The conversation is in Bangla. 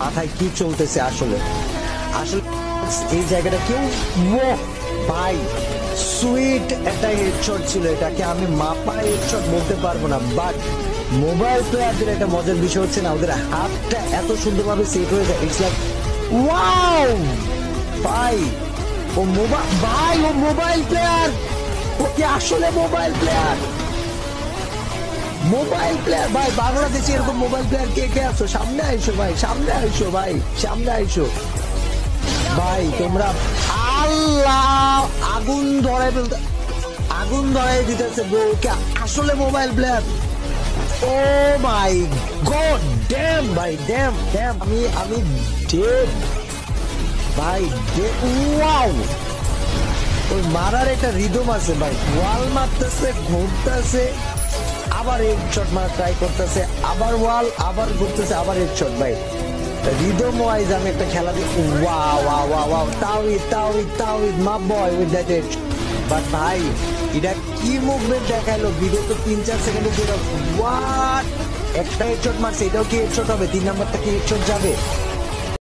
মাথায় কি চলতেছে আসলে আসলে এই জায়গাটা কেউ ভাই সুইট একটা হেডশট ছিল, এটাকে আমি মাপা হেডশট বলতে পারবো না, বাট মোবাইল প্লেয়ারদের একটা মজার বিষয় হচ্ছে না, ওদের হাতটা এত সুন্দরভাবে সেট হয়ে যায়। ইটস লাইক ওয়াও ভাই, ও মোবাইল প্লেয়ার, ও কি আসলে মোবাইল প্লেয়ার? ভাই বাংলাদেশে এরকম মোবাইল প্লেয়ার কে কে আছো? সামনে আইসো ভাই, সামনে আইসো ভাই, সামনে আইসো ভাই। তোমরা আল্লাহ আগুন ধরাই দিতেছে ব্রো, কে আসলে মোবাইল প্লেয়ার? ও মাই গড, ড্যাম ভাই, ড্যাম ড্যাম, আমি ডেড ভাই, ওয়াও। ওই মারার একটা রিদম আছে ভাই, ওয়াল মারতেছে, ঘুরতেছে, আবার হেডশট মারা ট্রাই করতেছে, আবার ওয়াল, আবার ঘুরতেছে, আবার হেডশট ভাই। রিদম ওয়াইজ আমি একটা খেলা দেখি, ওয়াও ওয়াও ওয়াও ওয়াও, তাওহিদ মা বয় উইথ দ্যাট হেড। বাট ভাই এটা কি মুভমেন্ট দেখাইলো, ভিডিও তো 3-4 সেকেন্ডে দিয়ে, হোয়াট একটা হেডশট মারছে, এটাও কি হেডশট হবে? 3 নাম্বারটা কি হেডশট যাবে?